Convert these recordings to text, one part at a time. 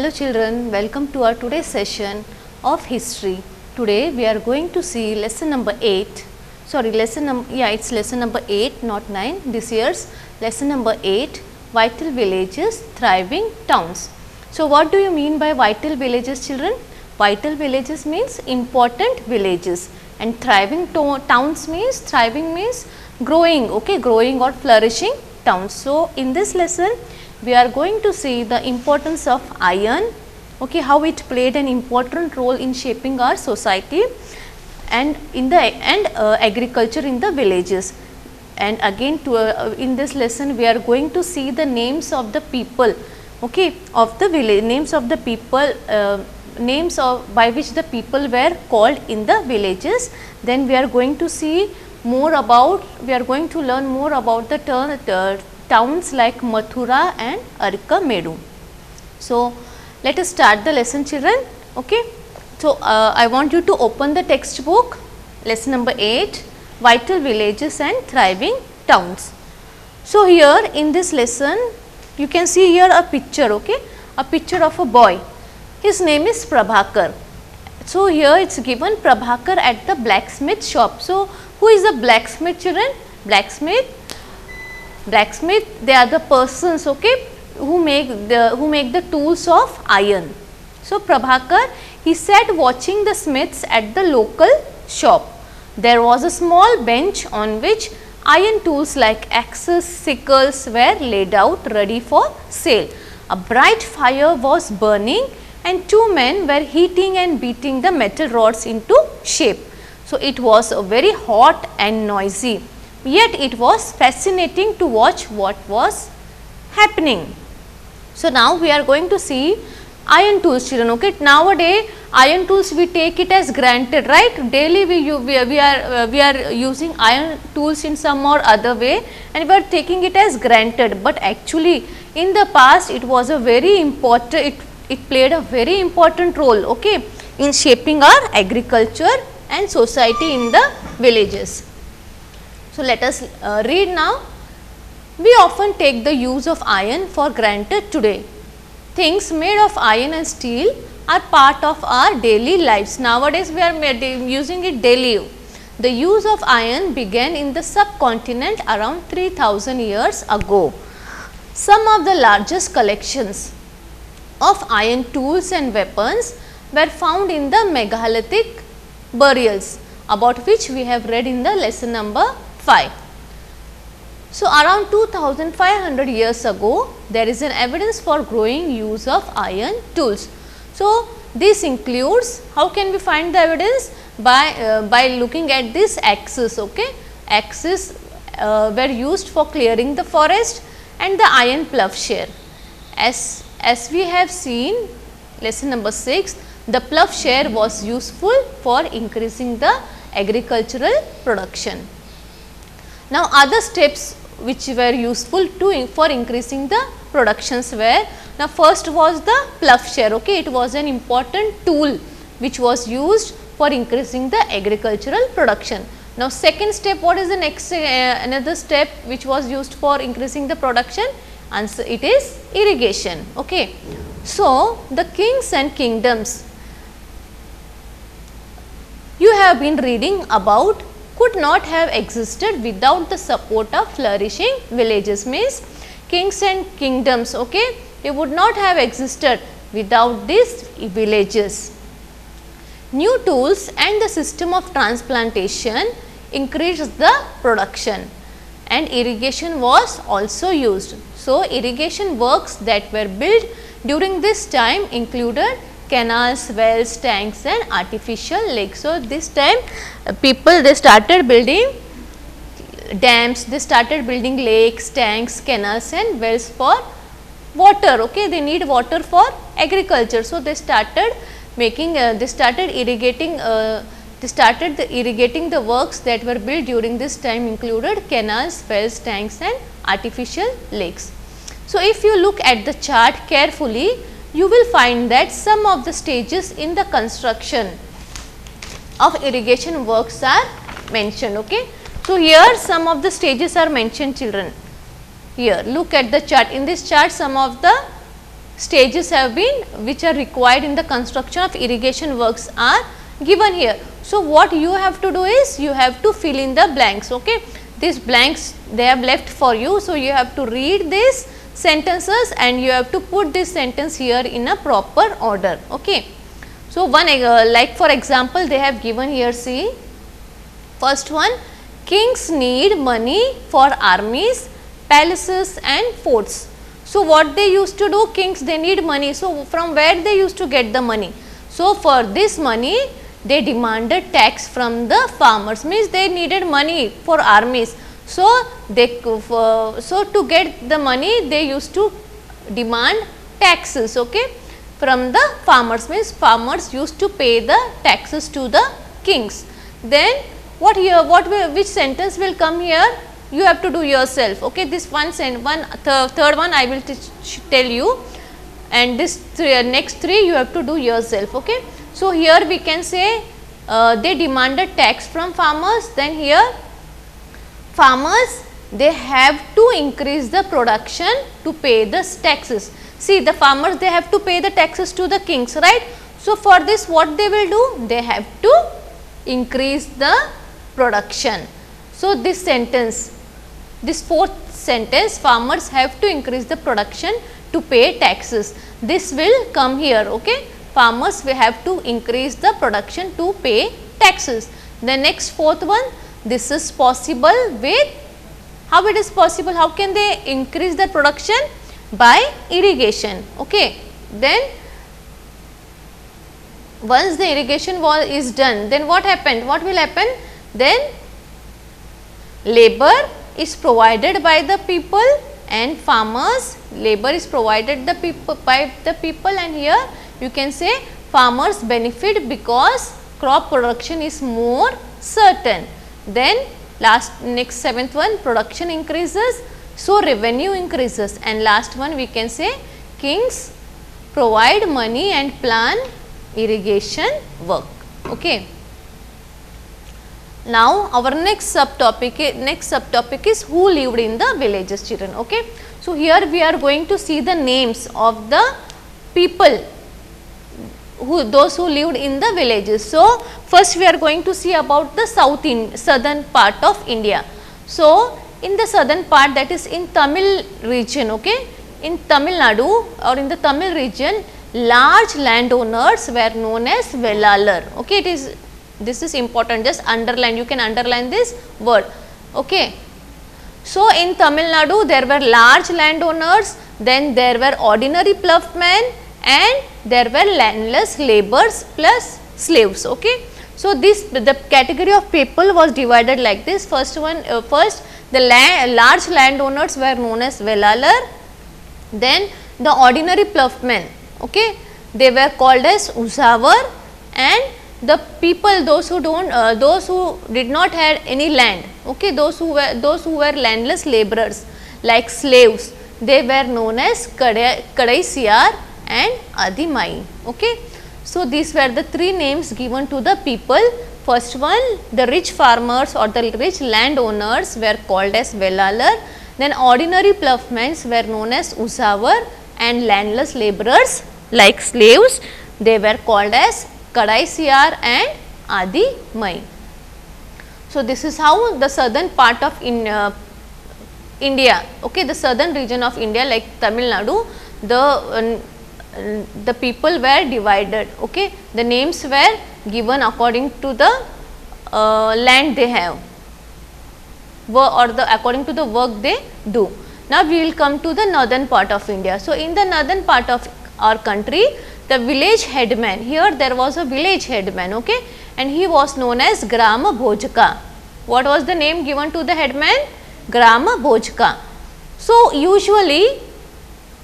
Hello children, welcome to our today's session of history. Today we are going to see lesson number 8. Sorry, it's lesson number 8, not 9. This year's lesson number 8, vital villages, thriving towns. So what do you mean by vital villages, children? Vital villages means important villages, and thriving towns means growing, okay, growing or flourishing towns. So in this lesson we are going to see the importance of iron, okay, how it played an important role in shaping our society and agriculture in the villages. And again in this lesson we are going to see the names of the people, okay, of the village, names of the people, names of by which the people were called in the villages. Then we are going to see more about, we are going to learn more about the towns like Mathura and Arikamedu. So let us start the lesson, children, okay. So I want you to open the textbook, lesson number 8, vital villages and thriving towns. So here in this lesson you can see here a picture, okay, a picture of a boy. His name is Prabhakar. So here it is given Prabhakar at the blacksmith shop. So who is the blacksmith, children? Blacksmith, they are the persons, okay, who make the tools of iron. So Prabhakar, he sat watching the smiths at the local shop. There was a small bench on which iron tools like axes, sickles were laid out ready for sale. A bright fire was burning and two men were heating and beating the metal rods into shape. So it was very hot and noisy, yet it was fascinating to watch what was happening. So now we are going to see iron tools, children, okay. Nowadays iron tools we take it as granted, right? Daily we are using iron tools in some or other way and we are taking it as granted, but actually in the past it was a very important, it played a very important role, okay, in shaping our agriculture and society in the villages. So let us read now. We often take the use of iron for granted today. Things made of iron and steel are part of our daily lives. Nowadays we are using it daily. The use of iron began in the subcontinent around 3000 years ago. Some of the largest collections of iron tools and weapons were found in the megalithic burials, about which we have read in the lesson number 5. So around 2500 years ago there is an evidence for growing use of iron tools. So this includes, how can we find the evidence? By looking at this axes, okay. Axes were used for clearing the forest and the iron plowshare. As we have seen lesson number 6, the plowshare was useful for increasing the agricultural production. Now other steps which were useful for increasing the productions were, now first was the plowshare, okay. It was an important tool which was used for increasing the agricultural production. Now second step, what is the next another step which was used for increasing the production? Answer, it is irrigation, okay. So the kings and kingdoms you have been reading about could not have existed without the support of flourishing villages. Means kings and kingdoms, okay, they would not have existed without these villages. New tools and the system of transplantation increased the production and irrigation was also used. So irrigation works that were built during this time included canals, wells, tanks and artificial lakes. So this time people, they started building dams, they started building lakes, tanks, canals and wells for water, okay. They need water for agriculture. So they started making, irrigating the works that were built during this time included canals, wells, tanks and artificial lakes. So if you look at the chart carefully, you will find that some of the stages in the construction of irrigation works are mentioned, okay. So here some of the stages are mentioned, children. Here look at the chart. In this chart some of the stages have been, which are required in the construction of irrigation works are given here. So, what you have to do is you have to fill in the blanks. Okay. These blanks they have left for you. So, you have to read these sentences and you have to put this sentence here in a proper order. Okay. So, one like for example, they have given here, see first one, kings need money for armies, palaces and forts. So, what they used to do, kings they need money. So, from where they used to get the money? So, for this money they demanded tax from the farmers, means they needed money for armies. So, they so to get the money they used to demand taxes, okay, from the farmers, means farmers used to pay the taxes to the kings. Then what here, which sentence will come here? You have to do yourself. Okay, this third one I will tell you, and this next three you have to do yourself. Okay. So, here we can say they demanded tax from farmers. Then here farmers they have to increase the production to pay the taxes. See, the farmers they have to pay the taxes to the kings, right? So, for this what they will do? They have to increase the production. So, this sentence, this fourth sentence, farmers have to increase the production to pay taxes. This will come here. Okay. Farmers will have to increase the production to pay taxes. The next fourth one, this is possible with, how it is possible? How can they increase the production? By irrigation. Okay. Then once the irrigation wall is done, then what happened? What will happen? Then labor is provided by the people and farmers, labor is provided by the people, and here you can say farmers benefit because crop production is more certain. Then next seventh one, production increases, so revenue increases, and last one we can say kings provide money and plan irrigation work. Okay. Now, our next subtopic is who lived in the villages, children. Okay. So, here we are going to see the names of the people those who lived in the villages. So, first we are going to see about the southern part of India. So, in the southern part, that is in Tamil region, okay, in Tamil Nadu or in the Tamil region, large landowners were known as Vellalar. Okay, this is important, just underline, you can underline this word. Okay. So, in Tamil Nadu there were large landowners, then there were ordinary ploughmen and there were landless laborers plus slaves. Okay. So, the category of people was divided like this. First the large landowners were known as Vellalar, then the ordinary ploughmen, okay, they were called as Usavar, and the people those who did not have any land, okay, those who were landless laborers like slaves, they were known as Kadaisiyar and Adimai. Okay. So, these were the three names given to the people. First one, the rich farmers or the rich landowners were called as Vellalar, then ordinary ploughmen were known as Usavar, and landless laborers like slaves, they were called as Kadaisiyar and Adimai. So, this is how the southern part of India, okay, the southern region of India like Tamil Nadu, the people were divided, okay, the names were given according to the land they have or according to the work they do. Now, we will come to the northern part of India. So, in the northern part of our country, the village headman, here there was a village headman, okay, and he was known as Grama Bhojaka. What was the name given to the headman? Grama Bhojaka. So, usually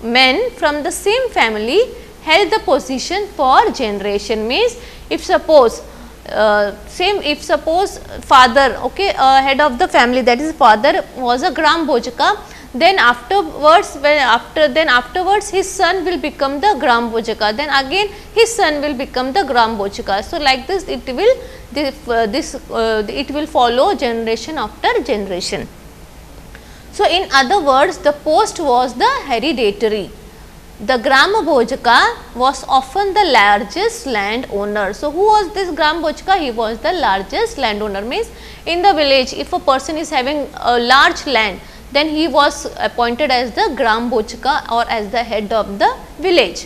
men from the same family held the position for generation, means if suppose father, okay, head of the family, that is father was a Gram Bhojaka, then afterwards his son will become the Gram Bhojaka, then again his son will become the Gram Bhojaka. So, like this it will follow generation after generation. So, in other words, the post was the hereditary. The Grambhojka was often the largest landowner. So, who was this Grambhojka? He was the largest landowner. Means in the village, if a person is having a large land, then he was appointed as the Grambhojka or as the head of the village.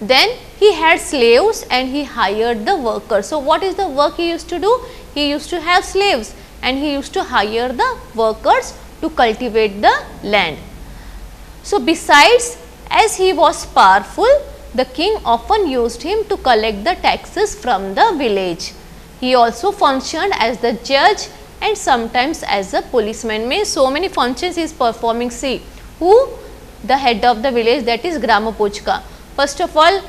Then he had slaves and he hired the workers. So, what is the work he used to do? He used to have slaves and he used to hire the workers to cultivate the land. So, besides, as he was powerful, the king often used him to collect the taxes from the village. He also functioned as the judge and sometimes as a policeman. Means so many functions he is performing. See, who? The head of the village, that is Grambhojka. First of all,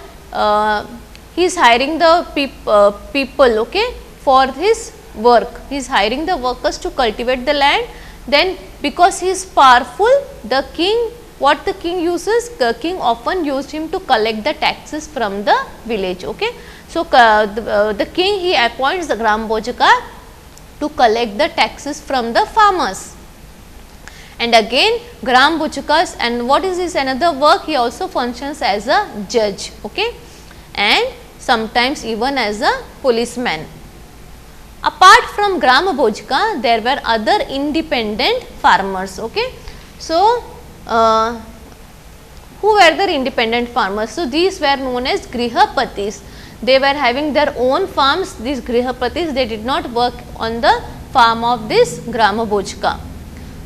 he is hiring the people, okay, for his work. He is hiring the workers to cultivate the land. Then because he is powerful, the king, what the king uses? The king often used him to collect the taxes from the village. Okay. So, the king, he appoints the Grambhojka to collect the taxes from the farmers. And again Grambhojkas, and what is his another work? He also functions as a judge, okay, and sometimes even as a policeman. Apart from Grambhojka, there were other independent farmers, okay. So, who were the independent farmers? So, these were known as Grihapatis. They were having their own farms. These Grihapatis, they did not work on the farm of this Grambhojka.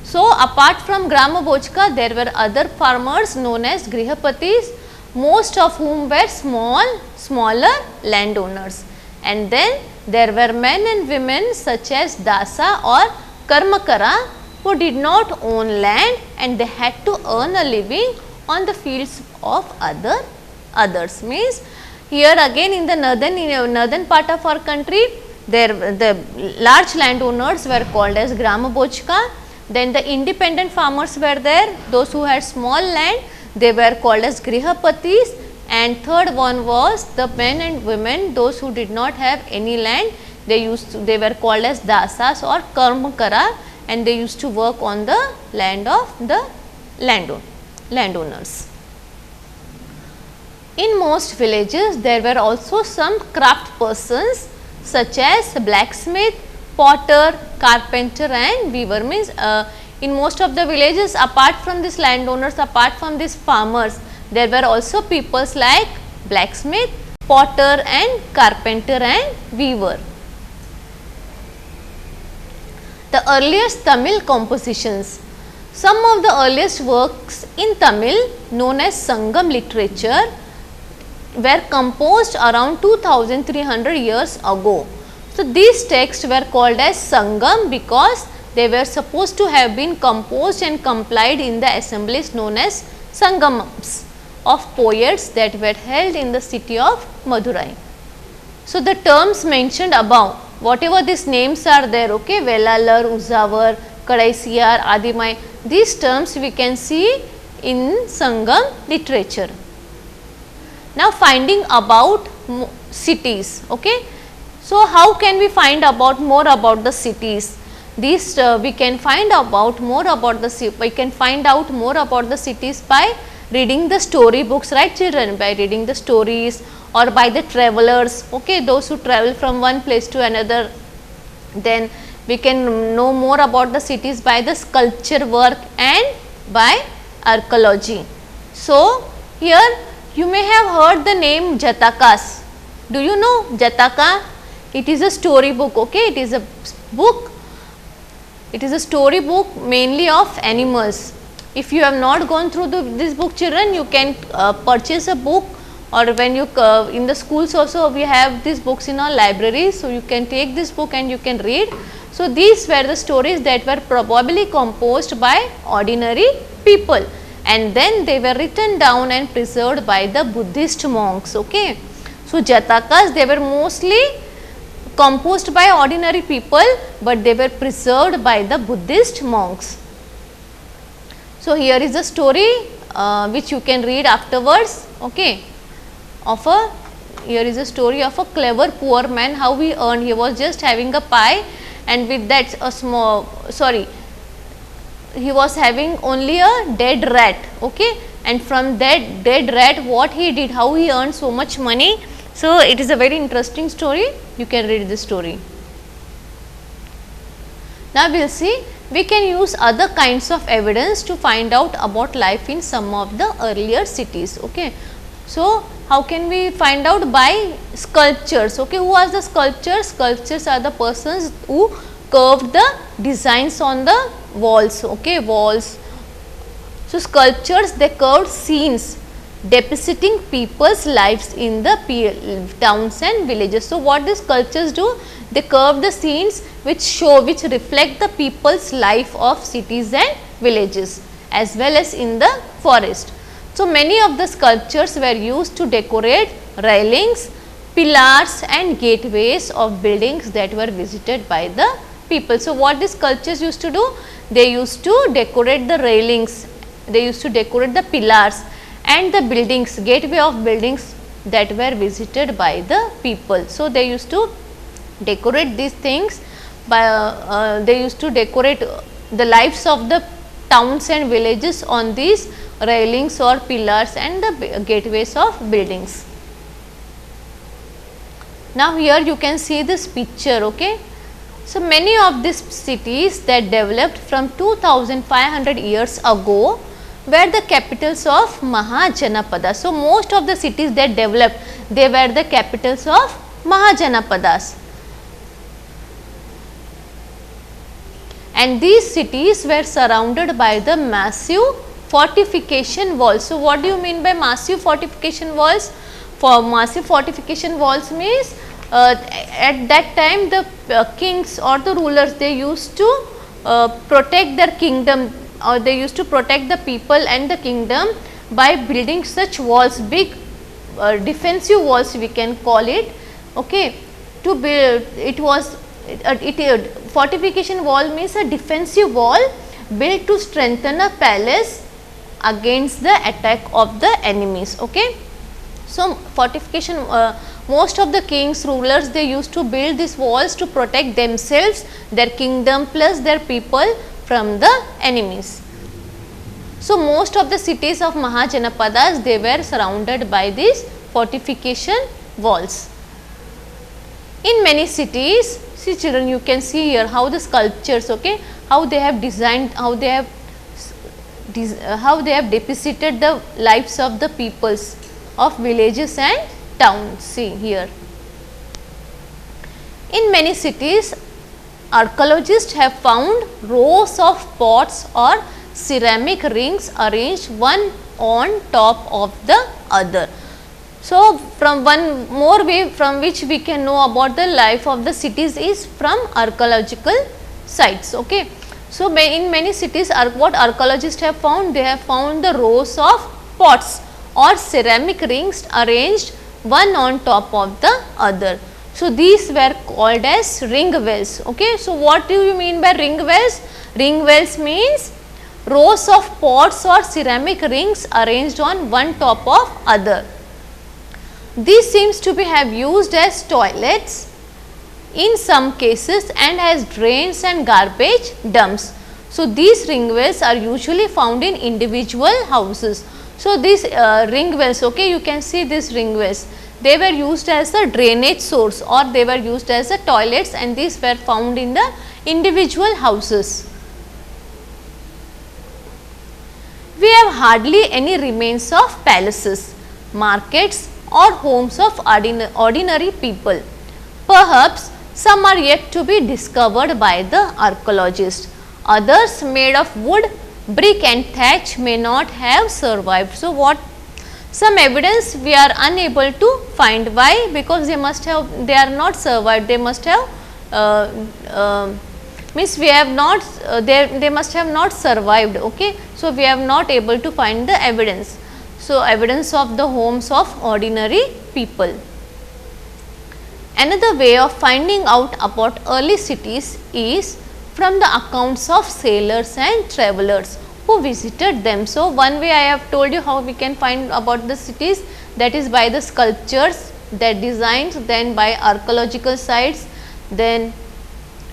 So, apart from Grambhojka, there were other farmers known as Grihapatis, most of whom were smaller landowners. And then there were men and women such as Dasa or Karmakara, who did not own land and they had to earn a living on the fields of others. Means here again in the northern part of our country, the large landowners were called as Grambhojka. Then the independent farmers were there, those who had small land, they were called as Grihapatis. And third one was the men and women, those who did not have any land, they were called as Dasas or Karmakara, and they used to work on the land of the landowners. In most villages, there were also some craft persons such as blacksmith, potter, carpenter and weaver. Means in most of the villages, apart from these landowners, apart from these farmers, there were also peoples like blacksmith, potter and carpenter and weaver. The earliest Tamil compositions. Some of the earliest works in Tamil known as Sangam literature were composed around 2300 years ago. So, these texts were called as Sangam because they were supposed to have been composed and compiled in the assemblies known as Sangamams of poets that were held in the city of Madurai. So, the terms mentioned above, whatever these names are there, okay, Velalar, Uzavar, Kadaisiyar, Adimai, these terms we can see in Sangam literature. Now, finding about cities, okay. So, how can we find about more about the cities? These we can find out more about the cities by reading the story books, right children, by reading the stories or by the travelers, okay, those who travel from one place to another. Then we can know more about the cities by the sculpture work and by archaeology. So, here you may have heard the name Jatakas. Do you know Jataka? It is a story book, okay, it is a book, it is a story book mainly of animals. If you have not gone through this book children, you can purchase a book, or when you in the schools also we have these books in our library. So, you can take this book and you can read. So, these were the stories that were probably composed by ordinary people and then they were written down and preserved by the Buddhist monks, okay. So, Jatakas, they were mostly composed by ordinary people, but they were preserved by the Buddhist monks. So, here is a story which you can read afterwards, okay, here is a story of a clever poor man, how he earned. He was just having a pie and with that a small, he was having only a dead rat, okay, and from that dead rat what he did, how he earned so much money. So it is a very interesting story, you can read the story. Now we will see we can use other kinds of evidence to find out about life in some of the earlier cities, okay. So how can we find out? By sculptures, okay. Who are the sculptures? Sculptures are the persons who curved the designs on the walls, okay, walls. So sculptures, they curved scenes depicting people's lives in the towns and villages. So what these sculptures do? They curve the scenes which show, which reflect the people's life of cities and villages as well as in the forest. So many of the sculptures were used to decorate railings, pillars and gateways of buildings that were visited by the people. So what these sculptures used to do? They used to decorate the railings, they used to decorate the pillars and the buildings, gateway of buildings that were visited by the people. So they used to decorate these things by, they used to decorate the lives of the towns and villages on these railings or pillars and the gateways of buildings. Now here you can see this picture, okay. So many of these cities that developed from 2500 years ago were the capitals of Mahajanapada. So most of the cities that developed, they were the capitals of Mahajanapadas. And these cities were surrounded by the massive fortification walls. So what do you mean by massive fortification walls? For massive fortification walls means at that time the kings or the rulers, they used to protect their kingdom, or they used to protect the people and the kingdom by building such walls, big defensive walls we can call it, okay. To build, it was fortification wall means a defensive wall built to strengthen a palace against the attack of the enemies, okay. So fortification, most of the kings, rulers, they used to build these walls to protect themselves, their kingdom plus their people from the enemies. So most of the cities of Mahajanapadas, they were surrounded by these fortification walls. In many cities, see children, you can see here how the sculptures, okay, how they have designed, how they have depicted the lives of the peoples of villages and towns. See here. In many cities, archaeologists have found rows of pots or ceramic rings arranged one on top of the other. So from one more way from which we can know about the life of the cities is from archaeological sites, okay. So in many cities, what archaeologists have found? They have found the rows of pots or ceramic rings arranged one on top of the other. So these were called as ring wells, okay. So what do you mean by ring wells? Ring wells means rows of pots or ceramic rings arranged on one top of other. These seems to be have used as toilets in some cases and as drains and garbage dumps. So these ring wells are usually found in individual houses. So these ring wells, okay, you can see these ring wells, they were used as a drainage source or they were used as a toilets, and these were found in the individual houses. We have hardly any remains of palaces, markets or homes of ordinary people. Perhaps some are yet to be discovered by the archaeologists. Others made of wood, brick and thatch may not have survived. So what some evidence we are unable to find. Why? Because they must have, they are not survived, they must have means we have not, they must have not survived, okay. So we have not able to find the evidence. So evidence of the homes of ordinary people. Another way of finding out about early cities is from the accounts of sailors and travelers who visited them. So one way I have told you how we can find about the cities, that is by the sculptures, their designs, then by archaeological sites, then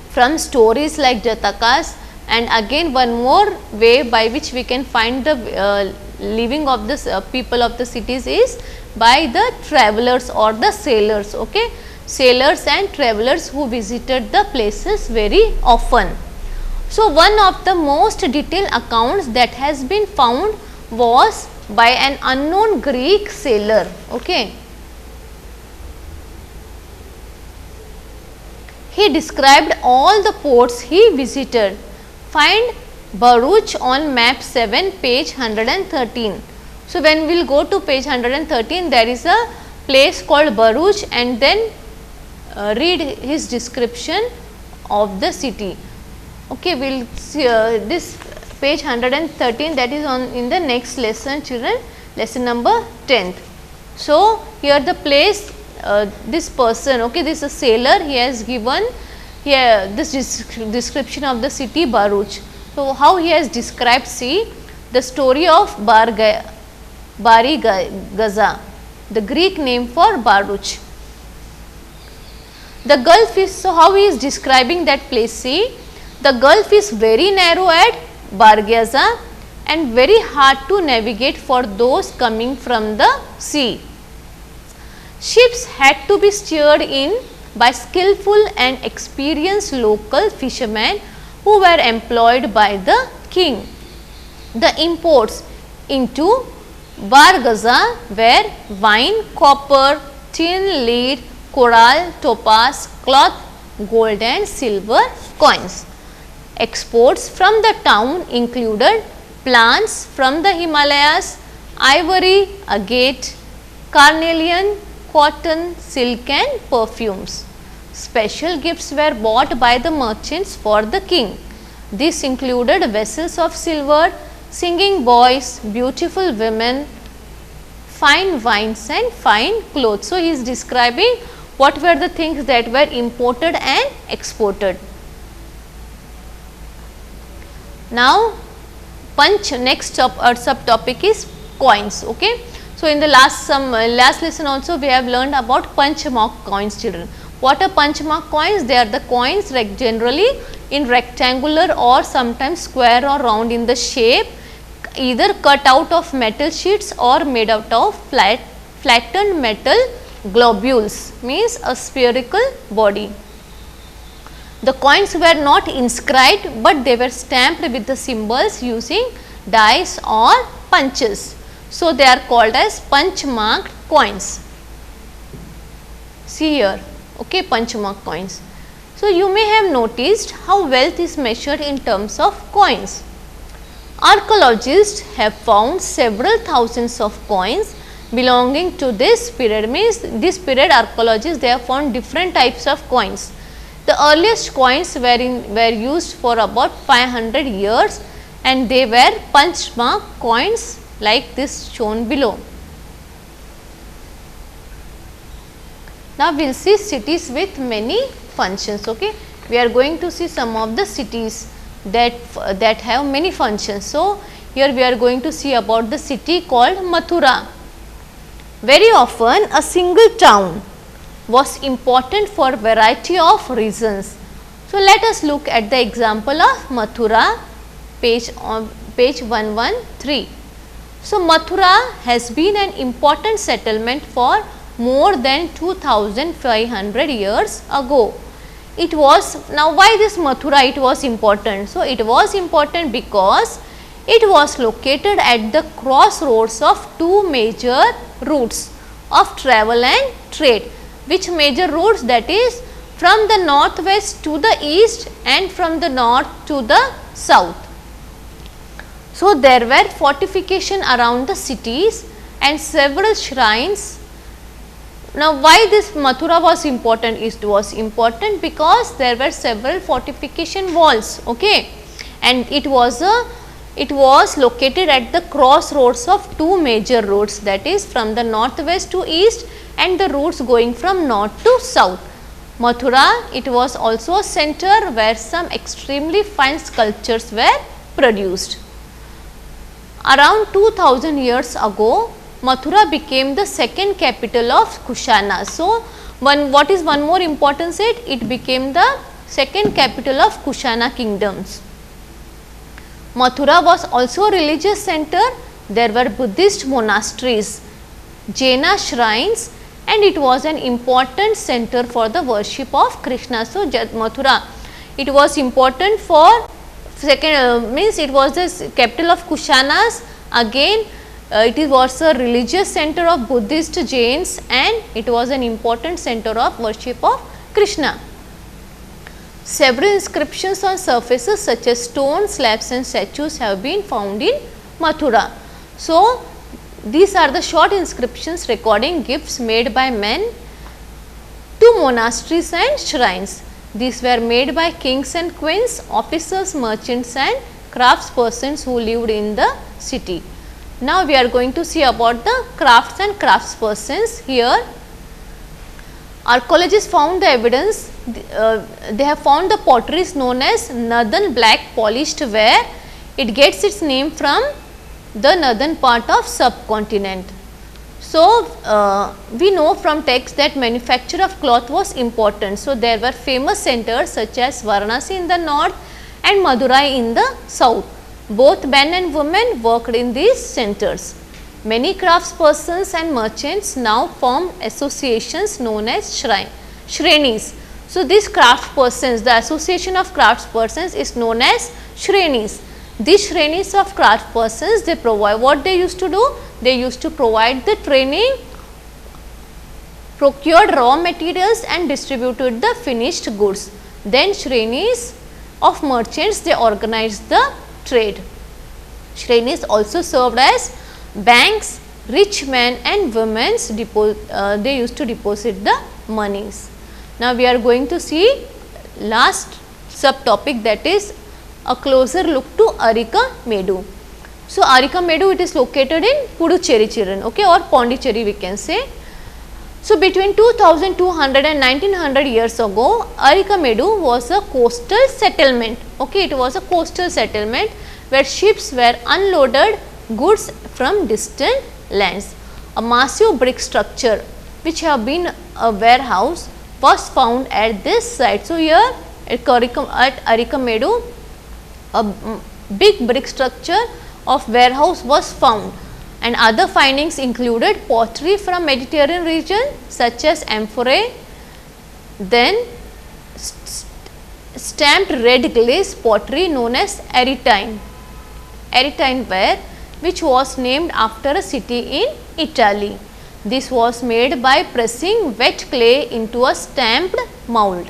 from stories like Jatakas, And again one more way by which we can find the living of the people of the cities is by the travelers or the sailors, okay. Sailors and travelers who visited the places very often. So, one of the most detailed accounts that has been found was by an unknown Greek sailor, okay. He described all the ports he visited. Find Bharuch on map 7, page 113. So, when we will go to page 113, there is a place called Bharuch, and then read his description of the city. Okay, we will see this page 113, that is on in the next lesson, children, lesson number 10th. So, here the place, this person, okay, this is a sailor, he has given here this description of the city Bharuch. So, how he has described, see the story of Bari Gaza, the Greek name for Bharuch. The gulf is, so how he is describing that place, see the gulf is very narrow at Bargaza and very hard to navigate for those coming from the sea. Ships had to be steered in by skillful and experienced local fishermen who were employed by the king. The imports into Bargaza were wine, copper, tin, lead, coral, topaz, cloth, gold and silver coins. Exports from the town included plants from the Himalayas, ivory, agate, carnelian, cotton, silk and perfumes. Special gifts were bought by the merchants for the king. This included vessels of silver, singing boys, beautiful women, fine wines and fine clothes. So, he is describing what were the things that were imported and exported. Now, punch next subtopic is coins, okay. So, in the last lesson also we have learned about punch mark coins, children. What are punch mark coins? They are the coins generally in rectangular or sometimes square or round in the shape, either cut out of metal sheets or made out of flattened metal globules, means a spherical body. The coins were not inscribed, but they were stamped with the symbols using dies or punches. So, they are called as punch marked coins. See here, okay, punch mark coins. So, you may have noticed how wealth is measured in terms of coins. Archaeologists have found several thousands of coins belonging to this period, means this period archaeologists they have found different types of coins. The earliest coins were used for about 500 years and they were punch mark coins like this shown below. Now, we will see cities with many functions, okay. We are going to see some of the cities that have many functions. So, here we are going to see about the city called Mathura. Very often a single town was important for a variety of reasons. So, let us look at the example of Mathura, page 113. So, Mathura has been an important settlement for more than 2500 years ago. It was, now why this Mathura it was important? So, it was important because it was located at the crossroads of two major routes of travel and trade. Which major routes? That is from the northwest to the east and from the north to the south. So, there were fortification around the cities and several shrines. Now, why this Mathura was important? It was important because there were several fortification walls, okay, and it was located at the crossroads of two major routes, that is from the northwest to east and the routes going from north to south. Mathura, it was also a center where some extremely fine sculptures were produced. Around 2000 years ago, Mathura became the second capital of Kushana. So, what is one more important set? It became the second capital of Kushana kingdoms. Mathura was also a religious center. There were Buddhist monasteries, Jaina shrines, and it was an important center for the worship of Krishna. So, Mathura, it was important for means it was the capital of Kushanas. Again, it was a religious center of Buddhist Jains, and it was an important center of worship of Krishna. Several inscriptions on surfaces such as stones, slabs and statues have been found in Mathura. So, these are the short inscriptions recording gifts made by men to monasteries and shrines. These were made by kings and queens, officers, merchants and craftspersons who lived in the city. Now, we are going to see about the crafts and craftspersons. Here, archaeologists found the evidence. They have found the potteries known as northern black polished ware. It gets its name from the northern part of subcontinent. So, we know from text that manufacture of cloth was important. So, there were famous centers such as Varanasi in the north and Madurai in the south. Both men and women worked in these centers. Many craftspersons and merchants now form associations known as Shrenis. So, these craftspersons, the association of craftspersons is known as Shrenis. These Shrenis of craftspersons, they provide what they used to do? They used to provide the training, procured raw materials and distributed the finished goods. Then Shrenis of merchants, they organized the trade. Shrenis also served as banks. Rich men and women they used to deposit the monies. Now, we are going to see last subtopic, that is a closer look to Arika Medu. So, Arika Medu, it is located in Puducherry, children, okay, or Pondicherry we can say. So, between 2200 and 1900 years ago, Arika Medu was a coastal settlement, okay, it was a coastal settlement where ships were unloaded goods from distant lands. A massive brick structure which have been a warehouse was found at this site. So, here at Arika Medu, a big brick structure of warehouse was found, and other findings included pottery from Mediterranean region such as amphorae, then stamped red glaze pottery known as Aretine ware, which was named after a city in Italy. This was made by pressing wet clay into a stamped mold.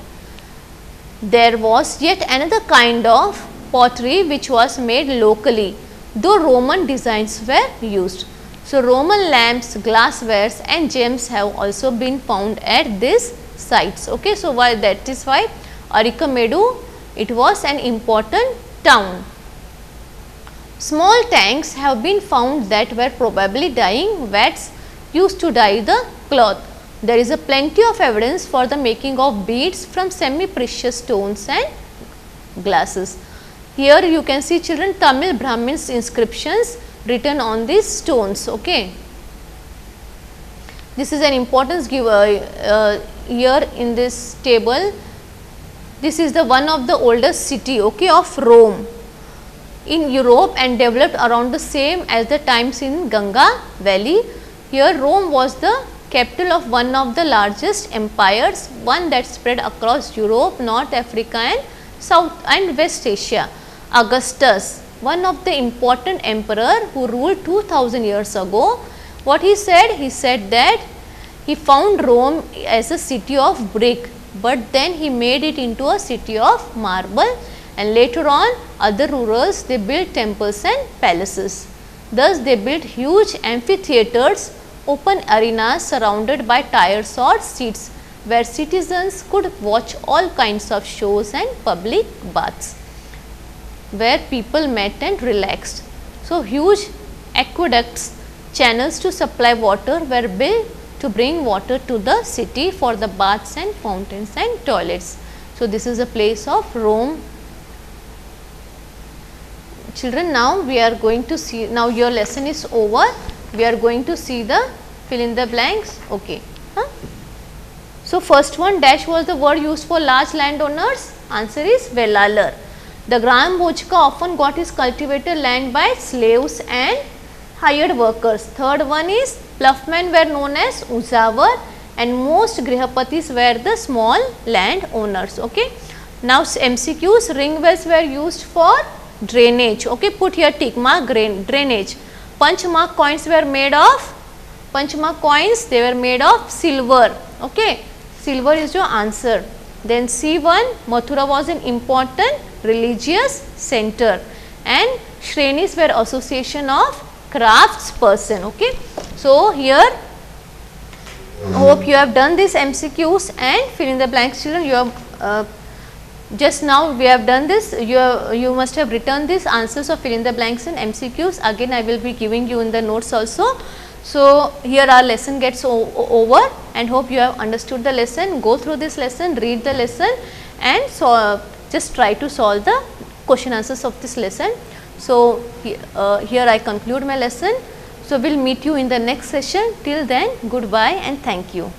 There was yet another kind of pottery which was made locally, though Roman designs were used. So, Roman lamps, glasswares and gems have also been found at these sites. Okay. So, that is why Arika Medu, it was an important town. Small tanks have been found that were probably dyeing vats used to dye the cloth. There is a plenty of evidence for the making of beads from semi-precious stones and glasses. Here you can see, children, Tamil Brahmins inscriptions written on these stones. Okay. This is an importance here in this table. This is the one of the oldest city, okay, of Rome in Europe and developed around the same as the times in Ganga valley. Here Rome was the capital of one of the largest empires, one that spread across Europe, North Africa and South and West Asia. Augustus, one of the important emperor who ruled 2000 years ago, what he said? He said that he found Rome as a city of brick, but then he made it into a city of marble, and later on other rulers, they built temples and palaces. Thus, they built huge amphitheatres, open arenas surrounded by tiers or seats where citizens could watch all kinds of shows, and public baths where people met and relaxed. So, huge aqueducts, channels to supply water were built to bring water to the city for the baths and fountains and toilets. So, this is a place of Rome. Children, now we are going to see, now your lesson is over, we are going to see the fill in the blanks. Okay. So, first one, dash was the word used for large landowners, answer is Vellalar. The Gram Bojka often got his cultivated land by slaves and hired workers. Third one is ploughmen were known as uzavar and most grihapatis were the small land owners. Okay. Now MCQs, ring wells were used for drainage. Okay, put here tick mark, drainage. Punch mark coins were made of, punch mark coins, they were made of silver. Okay, silver is your answer. Then C1, Mathura was an important religious center and Shrenis were association of crafts person. Okay, so here hope you have done this MCQs and fill in the blanks children. You have just now we have done this, you must have written this answers of fill in the blanks and MCQs. Again I will be giving you in the notes also. So here our lesson gets over and hope you have understood the lesson. Go through this lesson, read the lesson and so just try to solve the question answers of this lesson. So here I conclude my lesson. So we will meet you in the next session. Till then, goodbye and thank you.